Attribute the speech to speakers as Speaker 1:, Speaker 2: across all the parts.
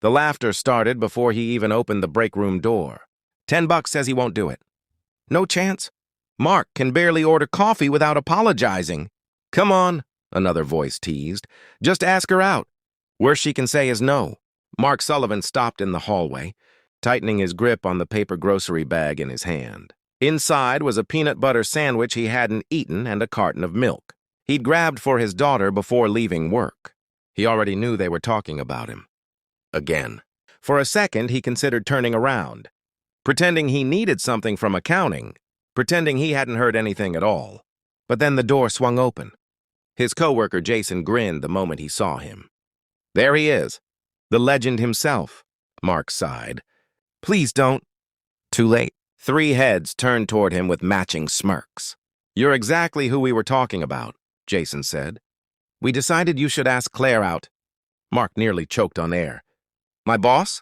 Speaker 1: The laughter started before he even opened the break room door. $10 says he won't do it. No chance. Mark can barely order coffee without apologizing. Come on, another voice teased. Just ask her out. Worst she can say is no. Mark Sullivan stopped in the hallway, tightening his grip on the paper grocery bag in his hand. Inside was a peanut butter sandwich he hadn't eaten and a carton of milk. He'd grabbed for his daughter before leaving work. He already knew they were talking about him. Again. For a second, he considered turning around, pretending he needed something from accounting, pretending he hadn't heard anything at all. But then the door swung open. His coworker Jason grinned the moment he saw him. There he is, the legend himself. Mark sighed. Please don't. Too late. 3 heads turned toward him with matching smirks. You're exactly who we were talking about, Jason said. We decided you should ask Claire out. Mark nearly choked on air. My boss?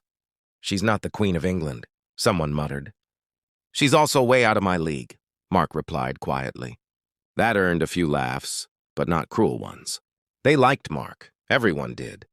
Speaker 1: She's not the Queen of England, someone muttered. She's also way out of my league, Mark replied quietly. That earned a few laughs, but not cruel ones. They liked Mark. Everyone did.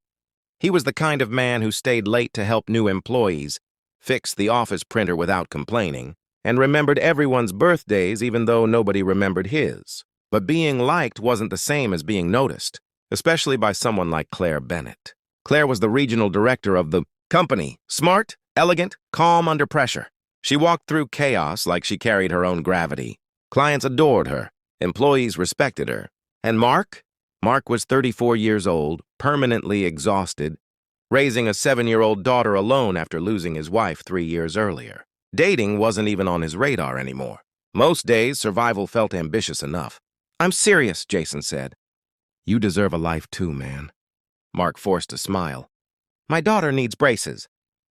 Speaker 1: He was the kind of man who stayed late to help new employees, fixed the office printer without complaining, and remembered everyone's birthdays even though nobody remembered his. But being liked wasn't the same as being noticed, especially by someone like Claire Bennett. Claire was the regional director of the company, smart, elegant, calm under pressure. She walked through chaos like she carried her own gravity. Clients adored her, employees respected her. And Mark? Mark was 34 years old, permanently exhausted, raising a 7-year-old daughter alone after losing his wife 3 years earlier. Dating wasn't even on his radar anymore. Most days, survival felt ambitious enough. I'm serious, Jason said. You deserve a life too, man. Mark forced a smile. My daughter needs braces.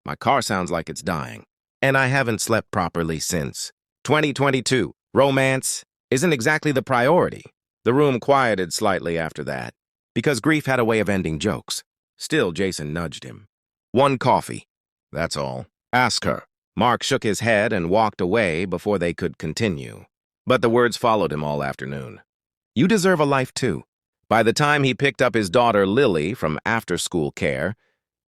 Speaker 1: My car sounds like it's dying. And I haven't slept properly since. 2022. Romance isn't exactly the priority. The room quieted slightly after that, because grief had a way of ending jokes. Still, Jason nudged him. 1 coffee. That's all. Ask her. Mark shook his head and walked away before they could continue. But the words followed him all afternoon. You deserve a life too. By the time he picked up his daughter Lily from after-school care,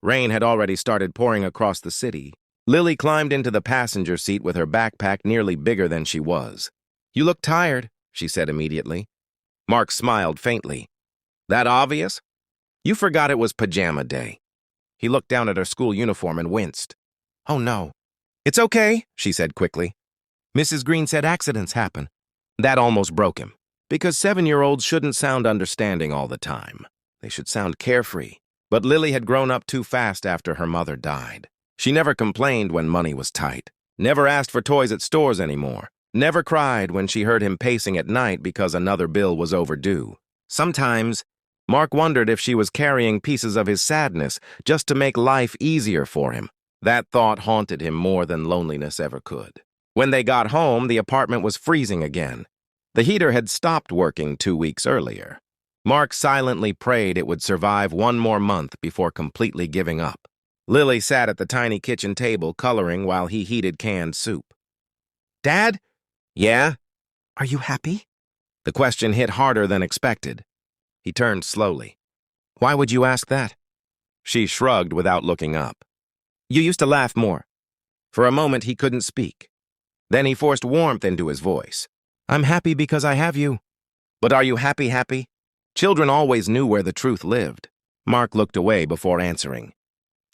Speaker 1: rain had already started pouring across the city. Lily climbed into the passenger seat with her backpack nearly bigger than she was. You look tired, she said immediately. Mark smiled faintly. That obvious? You forgot it was pajama day. He looked down at her school uniform and winced. Oh no. It's okay, she said quickly. Mrs. Green said accidents happen. That almost broke him, because 7-year-olds shouldn't sound understanding all the time. They should sound carefree. But Lily had grown up too fast after her mother died. She never complained when money was tight, never asked for toys at stores anymore, never cried when she heard him pacing at night because another bill was overdue. Sometimes, Mark wondered if she was carrying pieces of his sadness just to make life easier for him. That thought haunted him more than loneliness ever could. When they got home, the apartment was freezing again. The heater had stopped working 2 weeks earlier. Mark silently prayed it would survive 1 more month before completely giving up. Lily sat at the tiny kitchen table coloring while he heated canned soup. Dad? Yeah? Are you happy? The question hit harder than expected. He turned slowly. Why would you ask that? She shrugged without looking up. You used to laugh more. For a moment, he couldn't speak. Then he forced warmth into his voice. I'm happy because I have you. But are you happy? Children always knew where the truth lived. Mark looked away before answering.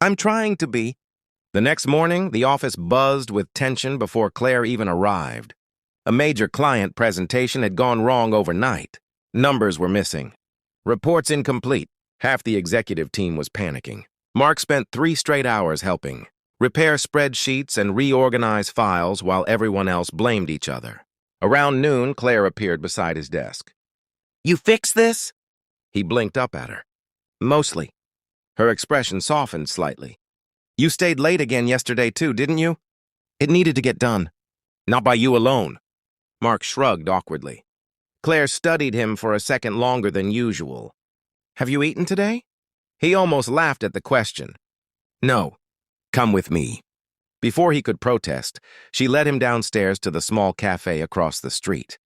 Speaker 1: I'm trying to be. The next morning, the office buzzed with tension before Claire even arrived. A major client presentation had gone wrong overnight. Numbers were missing. Reports incomplete. Half the executive team was panicking. Mark spent 3 straight hours helping, repair spreadsheets and reorganize files while everyone else blamed each other. Around noon, Claire appeared beside his desk. You fixed this? He blinked up at her. Mostly. Her expression softened slightly. You stayed late again yesterday too, didn't you? It needed to get done. Not by you alone. Mark shrugged awkwardly. Claire studied him for a second longer than usual. Have you eaten today? He almost laughed at the question. No. Come with me. Before he could protest, she led him downstairs to the small cafe across the street.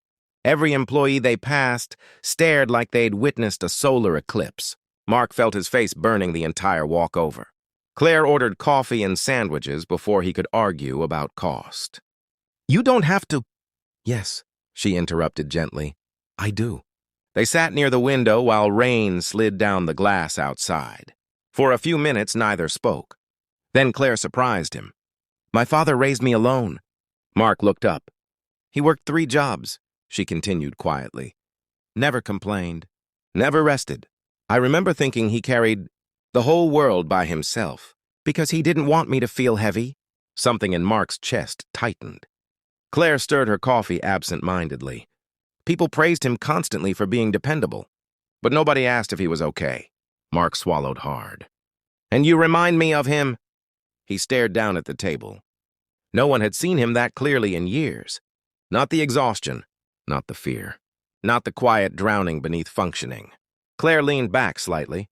Speaker 1: Every employee they passed stared like they'd witnessed a solar eclipse. Mark felt his face burning the entire walk over. Claire ordered coffee and sandwiches before he could argue about cost. You don't have to. Yes, she interrupted gently. I do. They sat near the window while rain slid down the glass outside. For a few minutes, neither spoke. Then Claire surprised him. My father raised me alone. Mark looked up. He worked 3 jobs, she continued quietly. Never complained. Never rested. I remember thinking he carried the whole world by himself because he didn't want me to feel heavy. Something in Mark's chest tightened. Claire stirred her coffee absent-mindedly. People praised him constantly for being dependable, but nobody asked if he was okay. Mark swallowed hard. And you remind me of him. He stared down at the table. No one had seen him that clearly in years. Not the exhaustion, not the fear, not the quiet drowning beneath functioning. Claire leaned back slightly.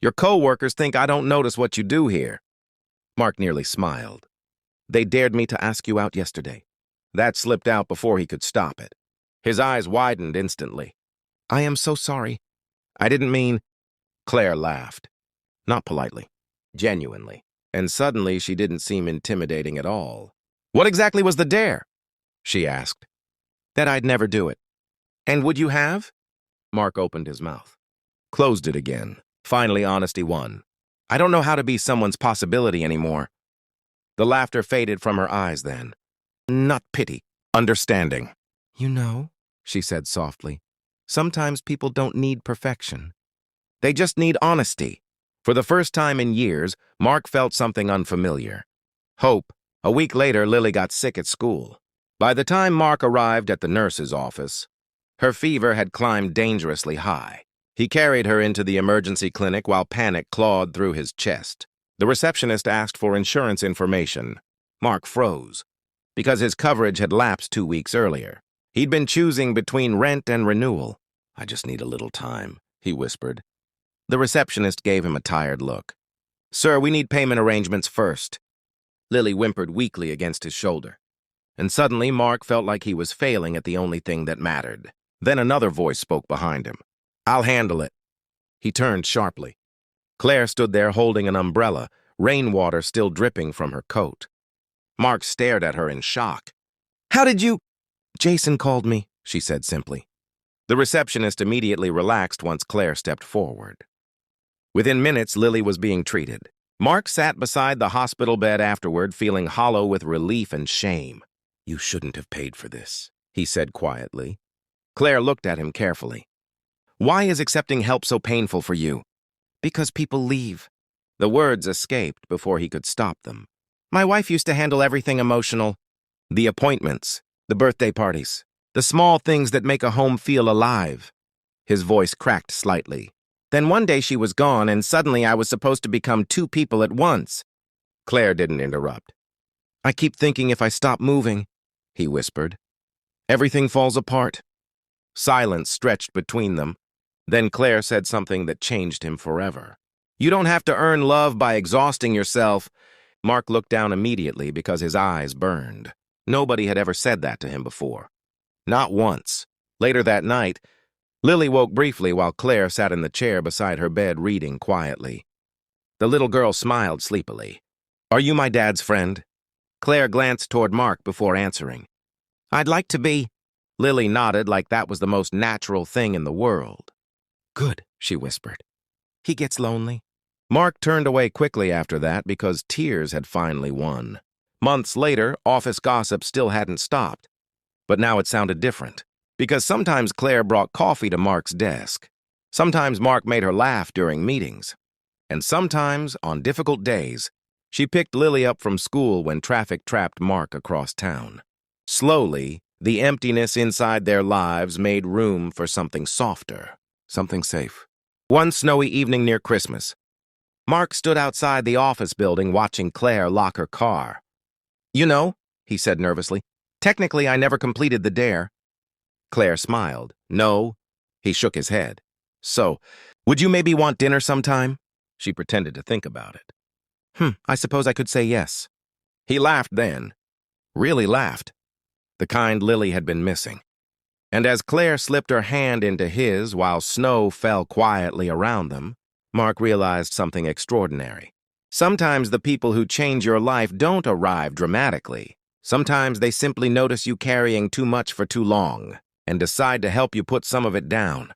Speaker 1: Your coworkers think I don't notice what you do here. Mark nearly smiled. They dared me to ask you out yesterday. That slipped out before he could stop it. His eyes widened instantly. I am so sorry. I didn't mean... Claire laughed. Not politely. Genuinely. And suddenly she didn't seem intimidating at all. What exactly was the dare? She asked. That I'd never do it. And would you have? Mark opened his mouth. Closed it again. Finally, honesty won. I don't know how to be someone's possibility anymore. The laughter faded from her eyes then. Not pity. Understanding. You know, she said softly, sometimes people don't need perfection. They just need honesty. For the first time in years, Mark felt something unfamiliar. Hope. A week later, Lily got sick at school. By the time Mark arrived at the nurse's office, her fever had climbed dangerously high. He carried her into the emergency clinic while panic clawed through his chest. The receptionist asked for insurance information. Mark froze, because his coverage had lapsed 2 weeks earlier. He'd been choosing between rent and renewal. I just need a little time, he whispered. The receptionist gave him a tired look. Sir, we need payment arrangements first. Lily whimpered weakly against his shoulder. And suddenly Mark felt like he was failing at the only thing that mattered. Then another voice spoke behind him. I'll handle it. He turned sharply. Claire stood there holding an umbrella, rainwater still dripping from her coat. Mark stared at her in shock. How did you... Jason called me, she said simply. The receptionist immediately relaxed once Claire stepped forward. Within minutes, Lily was being treated. Mark sat beside the hospital bed afterward, feeling hollow with relief and shame. You shouldn't have paid for this, he said quietly. Claire looked at him carefully. Why is accepting help so painful for you? Because people leave. The words escaped before he could stop them. My wife used to handle everything emotional. The appointments, the birthday parties, the small things that make a home feel alive. His voice cracked slightly. Then one day she was gone, and suddenly I was supposed to become 2 people at once. Claire didn't interrupt. I keep thinking if I stop moving, he whispered, everything falls apart. Silence stretched between them. Then Claire said something that changed him forever. You don't have to earn love by exhausting yourself. Mark looked down immediately because his eyes burned. Nobody had ever said that to him before. Not once. Later that night, Lily woke briefly while Claire sat in the chair beside her bed reading quietly. The little girl smiled sleepily. Are you my dad's friend? Claire glanced toward Mark before answering. I'd like to be. Lily nodded like that was the most natural thing in the world. Good, she whispered. He gets lonely. Mark turned away quickly after that because tears had finally won. Months later, office gossip still hadn't stopped. But now it sounded different, because sometimes Claire brought coffee to Mark's desk. Sometimes Mark made her laugh during meetings. And sometimes, on difficult days, she picked Lily up from school when traffic trapped Mark across town. Slowly, the emptiness inside their lives made room for something softer, something safe. One snowy evening near Christmas, Mark stood outside the office building watching Claire lock her car. You know, he said nervously, technically I never completed the dare. Claire smiled. No. He shook his head. So, would you maybe want dinner sometime? She pretended to think about it. I suppose I could say yes. He laughed then. Really laughed. The kind Lily had been missing. And as Claire slipped her hand into his while snow fell quietly around them, Mark realized something extraordinary. Sometimes the people who change your life don't arrive dramatically. Sometimes they simply notice you carrying too much for too long and decide to help you put some of it down.